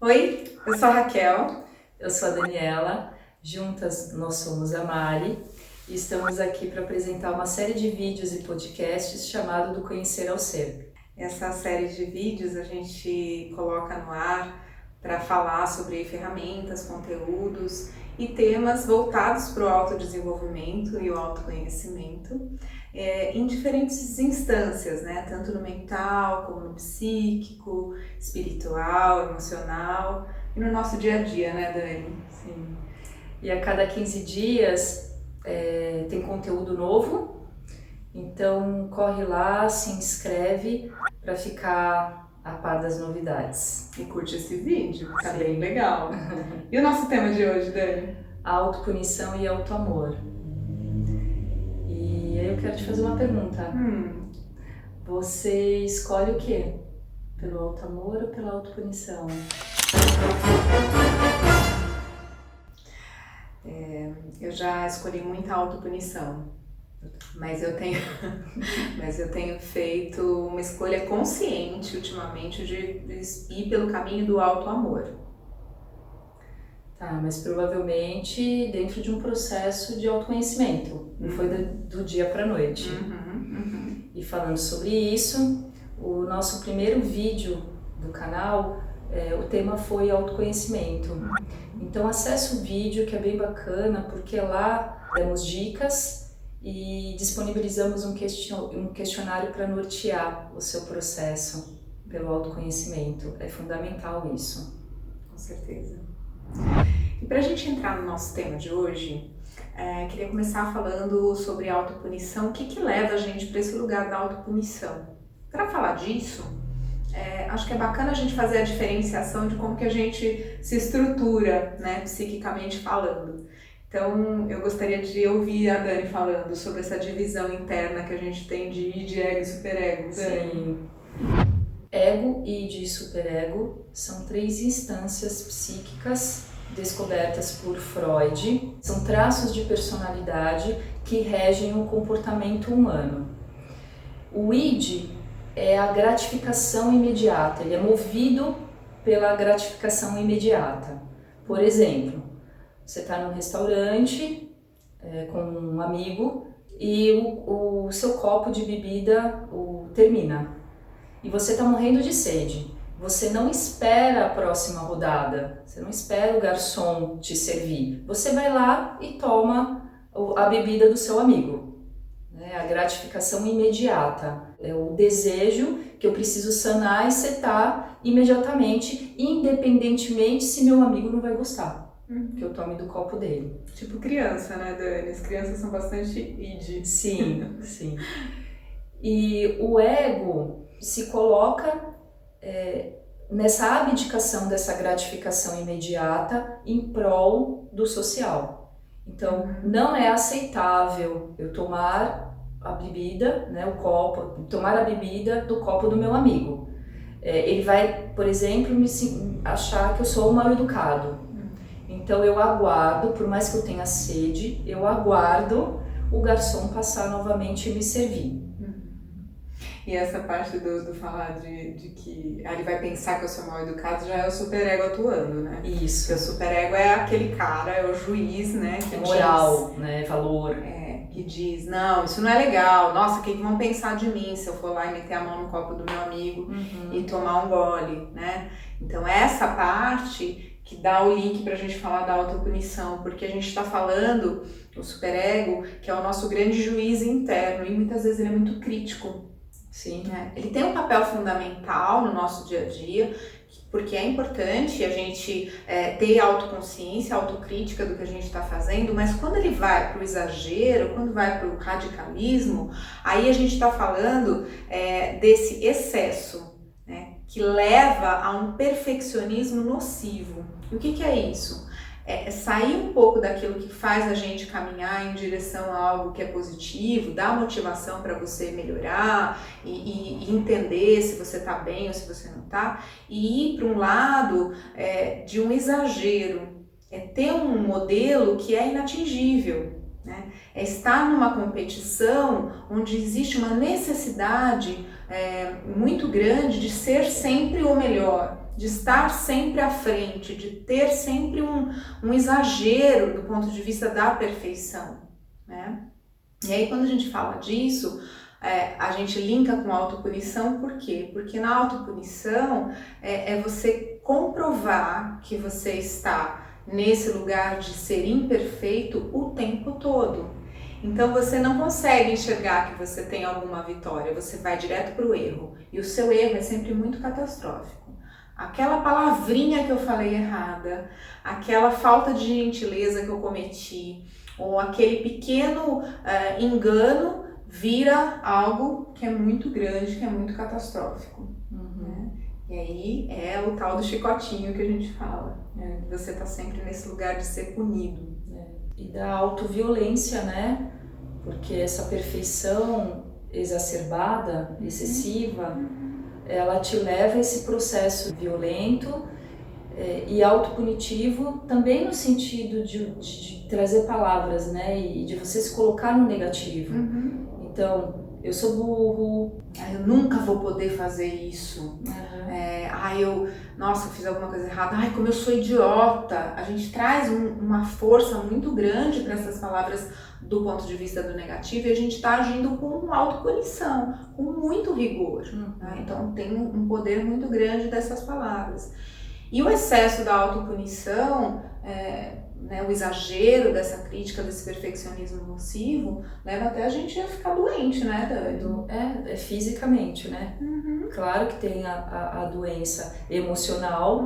Oi, eu sou a Raquel. Eu sou a Daniela, juntas nós somos a Mari e estamos aqui para apresentar uma série de vídeos e podcasts chamado do Conhecer ao Ser. Essa série de vídeos a gente coloca no ar para falar sobre ferramentas, conteúdos e temas voltados para o autodesenvolvimento e o autoconhecimento em diferentes instâncias, né? Tanto no mental, como no psíquico, espiritual, emocional e no nosso dia a dia, né, Dani? Sim. E a cada 15 dias tem conteúdo novo, então corre lá, se inscreve para ficar a par das novidades. E curte esse vídeo, tá bem legal. E o nosso tema de hoje, Dani? Autopunição e autoamor. E aí eu quero te fazer uma pergunta. Você escolhe o quê? Pelo autoamor ou pela autopunição? Eu já escolhi muita autopunição, mas eu tenho feito uma escolha consciente ultimamente de ir pelo caminho do autoamor. Tá, mas provavelmente dentro de um processo de autoconhecimento, não foi do dia para a noite. E falando sobre isso, o nosso primeiro vídeo do canal, o tema foi autoconhecimento. Então acesse o vídeo, que é bem bacana, porque lá demos dicas e disponibilizamos um questionário para nortear o seu processo pelo autoconhecimento. É fundamental isso. Com certeza. E para a gente entrar no nosso tema de hoje, queria começar falando sobre autopunição. O que leva a gente para esse lugar da autopunição? Para falar disso, acho que é bacana a gente fazer a diferenciação de como que a gente se estrutura, né, psiquicamente falando. Então, eu gostaria de ouvir a Dani falando sobre essa divisão interna que a gente tem de id, ego e superego. Sim. Ego, id e superego são 3 instâncias psíquicas descobertas por Freud. São traços de personalidade que regem o comportamento humano. O id é a gratificação imediata, ele é movido pela gratificação imediata. Por exemplo, você está num restaurante com um amigo e o seu copo de bebida termina e você está morrendo de sede. Você não espera a próxima rodada, você não espera o garçom te servir. Você vai lá e toma a bebida do seu amigo. A gratificação imediata, é o desejo que eu preciso sanar e setar imediatamente, independentemente se meu amigo não vai gostar, que eu tome do copo dele. Tipo criança, né, Dani? As crianças são bastante id. Sim, sim. E o ego se coloca nessa abdicação dessa gratificação imediata em prol do social. Então, não é aceitável eu tomar a bebida, né, tomar a bebida do copo do meu amigo. Ele vai, por exemplo, achar que eu sou mal educado. Então eu aguardo, por mais que eu tenha sede, eu aguardo o garçom passar novamente e me servir. E essa parte do falar de que ele vai pensar que eu sou mal educado já é o superego atuando, né? Isso. Porque o superego é aquele cara, é o juiz, né? Que moral, diz, né? Valor. Que diz, não, isso não é legal, nossa, o que vão pensar de mim se eu for lá e meter a mão no copo do meu amigo e tomar um gole, né? Então essa parte que dá o link pra gente falar da autopunição, porque a gente tá falando, o superego, que é o nosso grande juiz interno, e muitas vezes ele é muito crítico. Sim. Ele tem um papel fundamental no nosso dia a dia, porque é importante a gente ter autoconsciência, autocrítica do que a gente está fazendo, mas quando ele vai para o exagero, quando vai para o radicalismo, aí a gente está falando desse excesso, né, que leva a um perfeccionismo nocivo. E o que é isso? É sair um pouco daquilo que faz a gente caminhar em direção a algo que é positivo, dar motivação para você melhorar e entender se você está bem ou se você não está, e ir para um lado de um exagero, ter um modelo que é inatingível, né? É estar numa competição onde existe uma necessidade muito grande de ser sempre o melhor. de estar sempre à frente, de ter sempre um exagero do ponto de vista da perfeição, né? E aí quando a gente fala disso, a gente linka com a autopunição, por quê? Porque na autopunição é você comprovar que você está nesse lugar de ser imperfeito o tempo todo. Então você não consegue enxergar que você tem alguma vitória, você vai direto para o erro. E o seu erro é sempre muito catastrófico. Aquela palavrinha que eu falei errada, aquela falta de gentileza que eu cometi, ou aquele pequeno engano vira algo que é muito grande, que é muito catastrófico. Né? E aí é o tal do chicotinho que a gente fala. Né? Você está sempre nesse lugar de ser punido. E da autoviolência, né? Porque essa perfeição exacerbada, excessiva, ela te leva a esse processo violento e autopunitivo, também no sentido de trazer palavras, né? E de você se colocar no negativo. Então, eu sou burro. Eu nunca vou poder fazer isso. Nossa, eu fiz alguma coisa errada. Ai, como eu sou idiota. A gente traz uma força muito grande para essas palavras do ponto de vista do negativo e a gente está agindo com autopunição, com muito rigor. Né? Então tem um poder muito grande dessas palavras. E o excesso da autopunição, né, o exagero dessa crítica, desse perfeccionismo nocivo, leva até a gente a ficar doente, né, Dani? É fisicamente, né? Claro que tem a doença emocional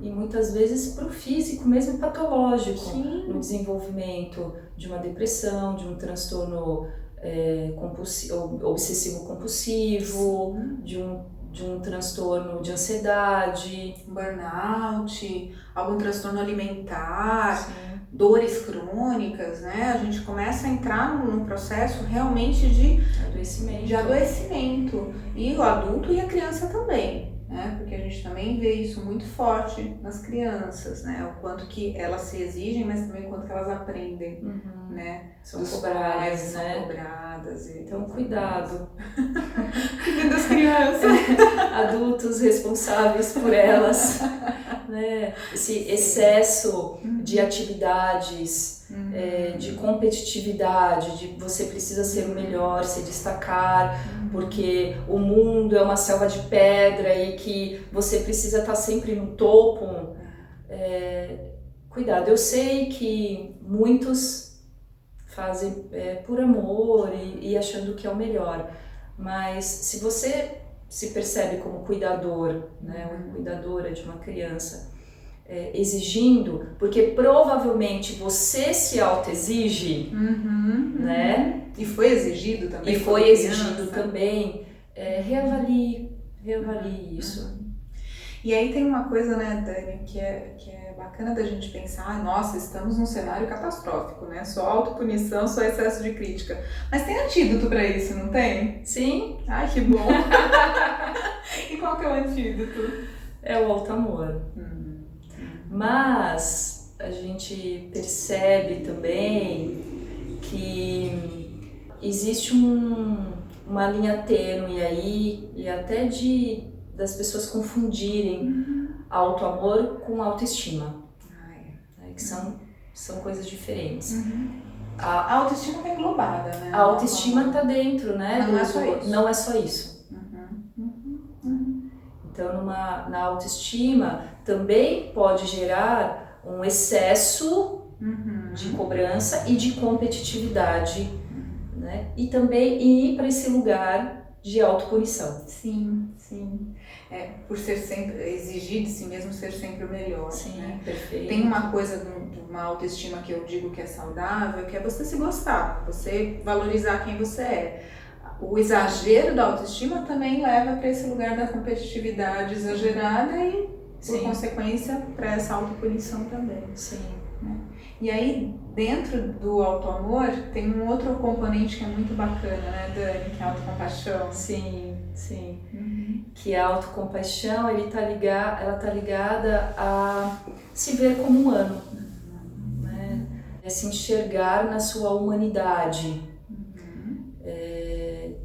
e muitas vezes para o físico mesmo patológico. Sim. No desenvolvimento de uma depressão, de um transtorno obsessivo-compulsivo, de um transtorno de ansiedade, burnout, algum transtorno alimentar, dores crônicas, né? A gente começa a entrar num processo realmente de adoecimento. E o adulto e a criança também, né? Porque a gente também vê isso muito forte nas crianças, né? O quanto que elas se exigem, mas também o quanto que elas aprendem, né? São cobradas, né? São cobradas. Então, cuidado. Cuidem das crianças. Adultos responsáveis por elas, né? Esse excesso de atividades, de competitividade, de você precisa ser o melhor, se destacar, porque o mundo é uma selva de pedra e que você precisa estar sempre no topo. Cuidado, eu sei que muitos fazem por amor e achando que é o melhor, mas se você se percebe como cuidador, né, ou cuidadora de uma criança, exigindo, porque provavelmente você se autoexige, né? E foi exigido também. E foi exigido também. Reavalie isso. E aí tem uma coisa, né, Dani, que é bacana da gente pensar, nossa, estamos num cenário catastrófico, né? Só autopunição, só excesso de crítica. Mas tem antídoto pra isso, não tem? Sim. Ai, que bom! E qual que é o antídoto? É o auto-amor. Mas a gente percebe também que existe uma linha tênue aí, e até das pessoas confundirem auto-amor com autoestima, né, que são coisas diferentes. A autoestima tá englobada, né? A autoestima tá dentro, né? Não é só isso. Não é só isso. Então, na autoestima também pode gerar um excesso de cobrança e de competitividade, né? E também ir para esse lugar de autopunição. Sim. Por ser sempre, exigir de si mesmo ser sempre o melhor. Sim, né? perfeito. Tem uma coisa de uma autoestima que eu digo que é saudável, que é você se gostar, você valorizar quem você é. O exagero da autoestima também leva para esse lugar da competitividade exagerada e, por consequência, para essa autopunição também. Sim. Né? E aí, dentro do auto-amor, tem um outro componente que é muito bacana, né, Dani? Que é a autocompaixão. Sim. Que a autocompaixão, ela tá ligada a se ver como humano, né? É se enxergar na sua humanidade.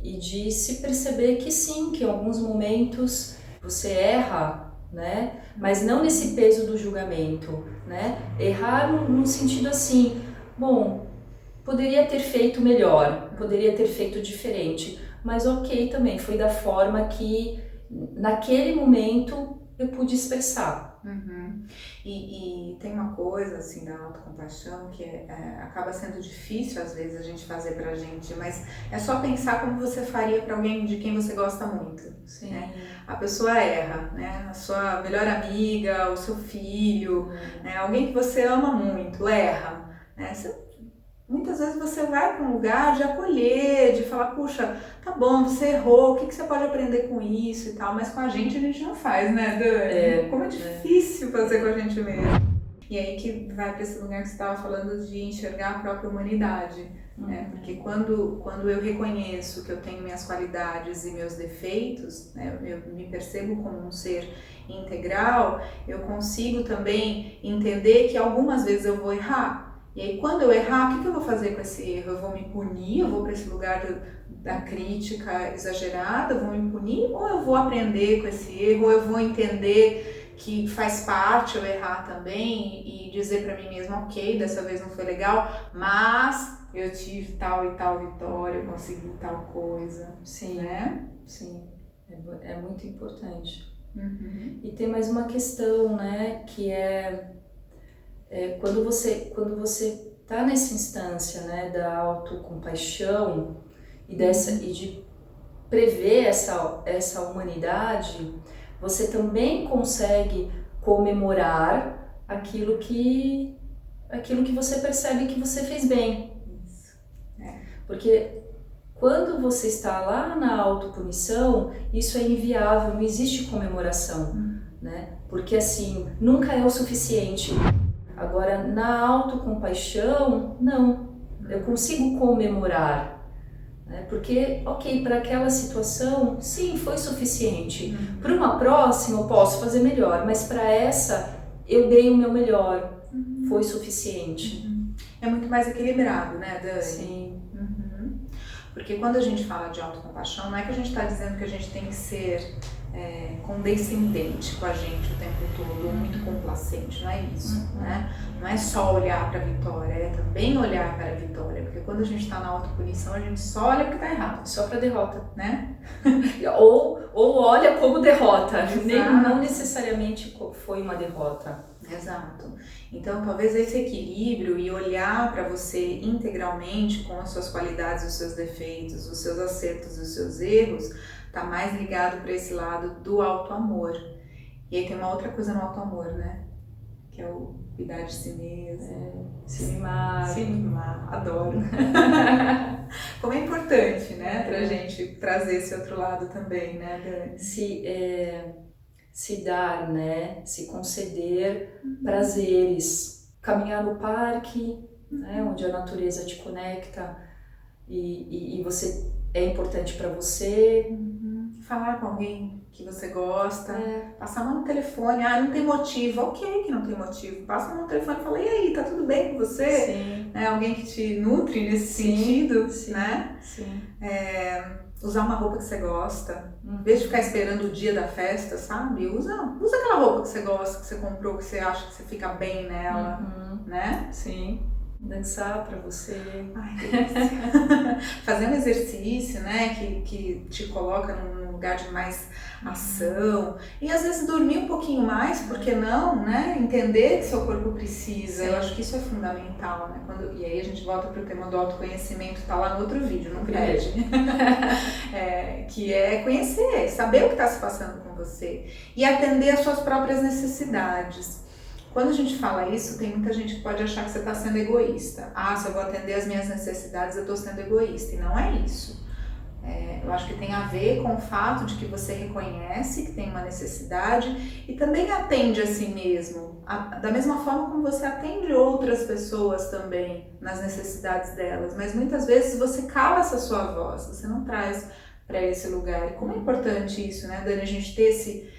E de se perceber que sim, que em alguns momentos você erra, né? Mas não nesse peso do julgamento, né? Errar no sentido assim, bom, poderia ter feito melhor, poderia ter feito diferente, mas ok também, foi da forma que naquele momento eu pude expressar. Uhum. E tem uma coisa assim da autocompaixão que acaba sendo difícil às vezes a gente fazer pra gente, mas é só pensar como você faria para alguém de quem você gosta muito. Sim. Né? A pessoa erra, né? A sua melhor amiga, o seu filho, né? Alguém que você ama muito, erra. Né? Muitas vezes você vai para um lugar de acolher, de falar, puxa, tá bom, você errou, o que você pode aprender com isso e tal, mas com a gente não faz, né, Dani? Como é difícil fazer com a gente mesmo. E aí que vai para esse lugar que você estava falando de enxergar a própria humanidade, né? Porque quando eu reconheço que eu tenho minhas qualidades e meus defeitos, né, eu me percebo como um ser integral, eu consigo também entender que algumas vezes eu vou errar. E aí, quando eu errar, o que eu vou fazer com esse erro? Eu vou me punir? Eu vou para esse lugar da crítica exagerada? Eu vou me punir? Ou eu vou aprender com esse erro? Ou eu vou entender que faz parte eu errar também e dizer para mim mesma, ok, dessa vez não foi legal, mas eu tive tal e tal vitória, eu consegui tal coisa. Sim, né? Sim, é muito importante. Uhum. E tem mais uma questão, né, que quando você está nessa instância, né, da autocompaixão e de prever essa humanidade, você também consegue comemorar aquilo que você percebe que você fez bem. Isso. Porque quando você está lá na autopunição, isso é inviável, não existe comemoração, né? Porque assim, nunca é o suficiente. Agora, na autocompaixão, não. Eu consigo comemorar, né? Porque, ok, para aquela situação, sim, foi suficiente. Para uma próxima, eu posso fazer melhor, mas para essa, eu dei o meu melhor, foi suficiente. É muito mais equilibrado, né, Dani? Sim. Porque quando a gente fala de autocompaixão, não é que a gente está dizendo que a gente tem que ser condescendente com a gente o tempo todo, ou muito complacente, não é isso, né? Não é só olhar para a vitória, é também olhar para a vitória, porque quando a gente está na autopunição, a gente só olha porque está errado. Só para derrota, né? ou olha como derrota, não Exato. necessariamente foi uma derrota. Exato. Então, talvez esse equilíbrio e olhar para você integralmente com as suas qualidades, os seus defeitos, os seus acertos e os seus erros, tá mais ligado para esse lado do auto-amor. E aí tem uma outra coisa no auto-amor, né? Que é o cuidar de si mesmo. Se mimar. Se mimar, adoro. Como é importante, né? Pra gente trazer esse outro lado também, né, Dani? Se dar, né? Se conceder prazeres. Caminhar no parque, né? Onde a natureza te conecta e você é importante para você. Falar com alguém que você gosta, passar a mão no telefone, não tem motivo, ok que não tem motivo, passa a mão no telefone e fala, e aí, tá tudo bem com você? Sim. Alguém que te nutre nesse sentido, sim, né? Sim. Usar uma roupa que você gosta, em vez de ficar esperando o dia da festa, sabe? Usa aquela roupa que você gosta, que você comprou, que você acha que você fica bem nela, né? Sim. Dançar pra você. Ai, que delícia. Fazer um exercício, né, que te coloca num lugar de mais ação. E às vezes dormir um pouquinho mais, por que não, né? Entender que seu corpo precisa. Sim. Eu acho que isso é fundamental, né? E aí a gente volta pro tema do autoconhecimento, tá lá no outro vídeo, não perde. Que é conhecer, saber o que está se passando com você e atender às suas próprias necessidades. Quando a gente fala isso, tem muita gente que pode achar que você está sendo egoísta. Se eu vou atender as minhas necessidades, eu estou sendo egoísta. E não é isso. Eu acho que tem a ver com o fato de que você reconhece que tem uma necessidade e também atende a si mesmo. Da mesma forma como você atende outras pessoas também nas necessidades delas. Mas muitas vezes você cala essa sua voz, você não traz para esse lugar. E como é importante isso, né, Dani? A gente ter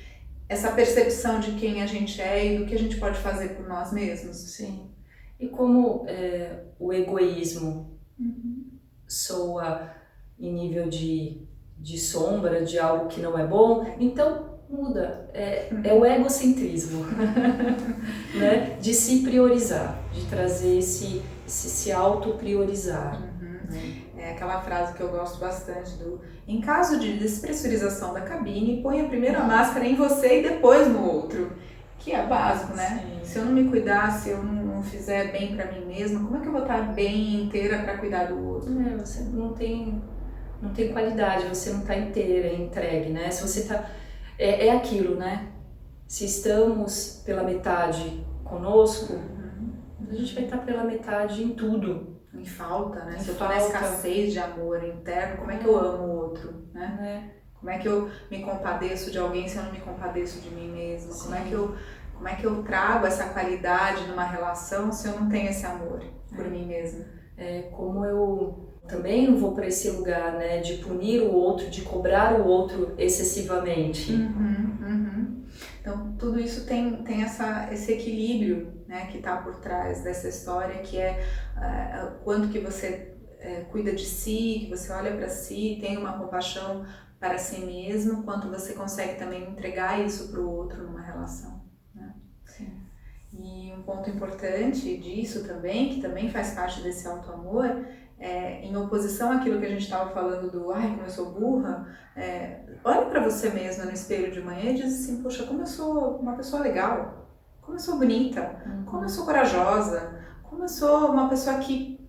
essa percepção de quem a gente é e do que a gente pode fazer por nós mesmos. Sim. E como o egoísmo soa em nível de sombra, de algo que não é bom, então muda. É o egocentrismo, né? De se priorizar, de trazer se auto-priorizar. É aquela frase que eu gosto bastante em caso de despressurização da cabine, ponha primeiro a máscara em você e depois no outro. Que é básico, né? Sim. Se eu não me cuidar, se eu não fizer bem pra mim mesma, como é que eu vou estar bem inteira pra cuidar do outro? Você não tem qualidade, você não está inteira, entregue, né? Se você tá... É aquilo, né? Se estamos pela metade conosco, a gente vai estar pela metade em tudo. Em falta, né? Em Se eu tô na falta. escassez de amor interno, como é que eu amo o outro, né? Como é que eu me compadeço de alguém se eu não me compadeço de mim mesma? Como é que eu trago essa qualidade numa relação se eu não tenho esse amor por mim mesma? Como eu também não vou para esse lugar, né, de punir o outro, de cobrar o outro excessivamente. Então, tudo isso tem esse equilíbrio, né, que está por trás dessa história, que é quanto que você cuida de si, que você olha para si, tem uma compaixão para si mesmo, quanto você consegue também entregar isso para o outro numa relação, né? Sim. E um ponto importante disso também, que também faz parte desse auto-amor, em oposição àquilo que a gente estava falando como eu sou burra, olhe para você mesma no espelho de manhã e diz assim, poxa, como eu sou uma pessoa legal, como eu sou bonita, como eu sou corajosa, como eu sou uma pessoa que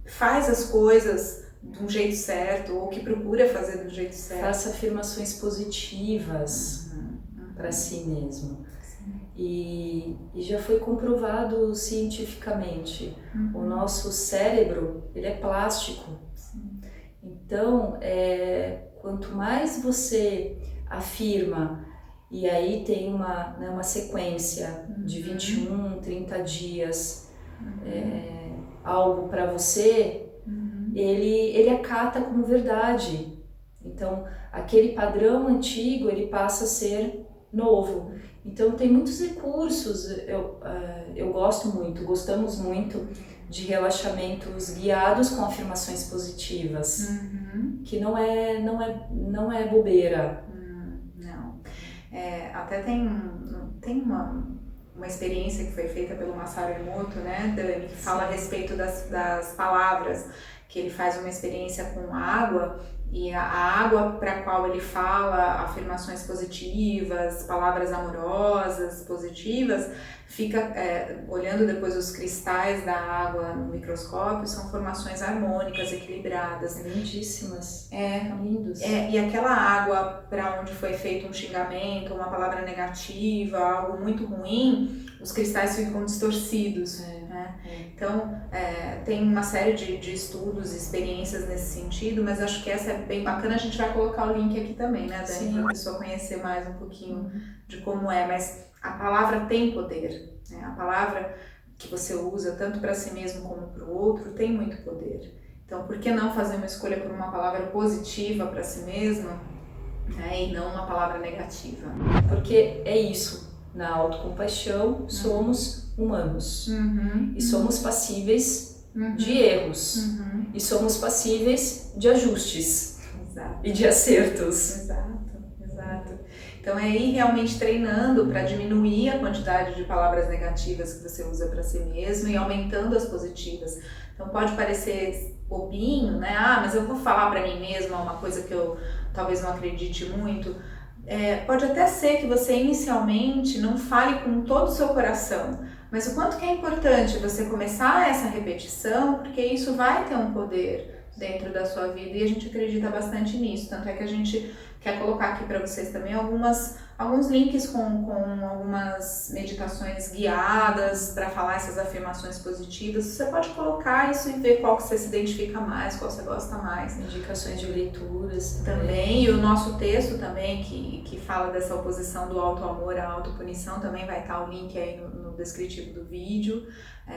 faz as coisas de um jeito certo ou que procura fazer do jeito certo. Faça afirmações positivas para si mesmo. E já foi comprovado cientificamente, o nosso cérebro, ele é plástico. Então, quanto mais você afirma, e aí tem uma sequência de 21, 30 dias, algo para você, ele acata como verdade. Então, aquele padrão antigo, ele passa a ser novo. Então tem muitos recursos, gostamos muito de relaxamentos guiados com afirmações positivas, que não é bobeira. Não. Até tem uma experiência que foi feita pelo Masaru Emoto, né, Dani, que fala a respeito das palavras, que ele faz uma experiência com água, e a água para a qual ele fala afirmações positivas, palavras amorosas, positivas, fica olhando depois os cristais da água no microscópio, são formações harmônicas, equilibradas. Lindíssimas, são lindos. E aquela água para onde foi feito um xingamento, uma palavra negativa, algo muito ruim, os cristais ficam distorcidos. Então, tem uma série de estudos e experiências nesse sentido, mas acho que essa é bem bacana, a gente vai colocar o link aqui também, né, Dani, para a pessoa conhecer mais um pouquinho de como é, mas a palavra tem poder, né? A palavra que você usa tanto para si mesmo como para o outro tem muito poder. Então, por que não fazer uma escolha por uma palavra positiva para si mesmo, né, e não uma palavra negativa? Porque é isso, na autocompaixão somos humanos e somos passíveis de erros e somos passíveis de ajustes. Exato. E de acertos. Exato. Então é ir realmente treinando para diminuir a quantidade de palavras negativas que você usa para si mesmo e aumentando as positivas. Então pode parecer bobinho, né? Mas eu vou falar para mim mesma uma coisa que eu talvez não acredite muito. Pode até ser que você inicialmente não fale com todo o seu coração, mas o quanto que é importante você começar essa repetição, porque isso vai ter um poder dentro da sua vida e a gente acredita bastante nisso, tanto é que a gente quer colocar aqui para vocês também alguns links com algumas meditações guiadas para falar essas afirmações positivas. Você pode colocar isso e ver qual que você se identifica mais, qual você gosta mais. Indicações de leituras também. E o nosso texto também, que fala dessa oposição do auto-amor à autopunição, também vai estar o link aí no descritivo do vídeo.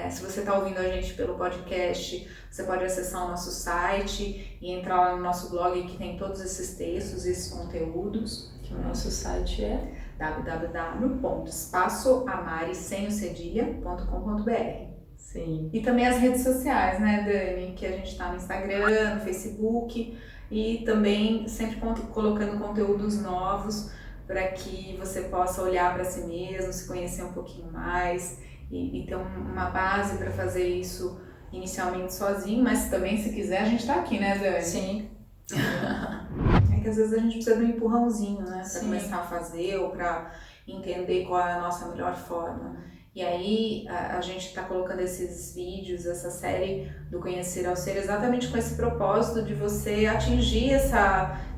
Se você está ouvindo a gente pelo podcast, você pode acessar o nosso site e entrar lá no nosso blog que tem todos esses textos e esses conteúdos. Que o nosso site é www.espaçoamare.com.br. Sim. E também as redes sociais, né, Dani? Que a gente está no Instagram, no Facebook e também sempre colocando conteúdos novos para que você possa olhar para si mesmo, se conhecer um pouquinho mais e ter uma base para fazer isso inicialmente sozinho, mas também se quiser a gente está aqui, né, Dani? Sim. É que às vezes a gente precisa de um empurrãozinho, né, para Sim. começar a fazer ou para entender qual é a nossa melhor forma. E aí a gente está colocando esses vídeos, essa série do Conhecer ao Ser exatamente com esse propósito de você atingir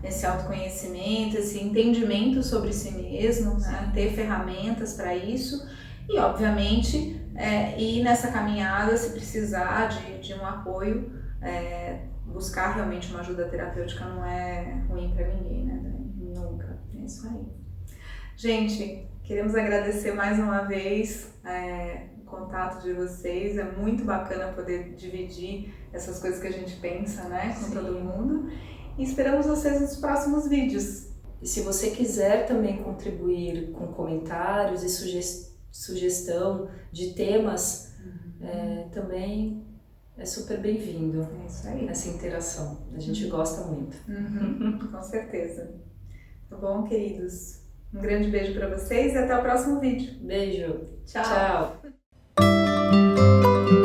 esse autoconhecimento, esse entendimento sobre si mesmo, né? Ter ferramentas para isso e obviamente ir nessa caminhada se precisar de um apoio, buscar realmente uma ajuda terapêutica não é ruim para ninguém, né? Nunca, é isso aí. Gente, queremos agradecer mais uma vez o contato de vocês, é muito bacana poder dividir essas coisas que a gente pensa, né, com todo mundo, e esperamos vocês nos próximos vídeos. E se você quiser também contribuir com comentários e sugestão de temas, também é super bem-vindo. É isso aí. Essa interação, a gente gosta muito. Com certeza. Tá bom, queridos? Um grande beijo para vocês e até o próximo vídeo. Beijo. Tchau. Tchau.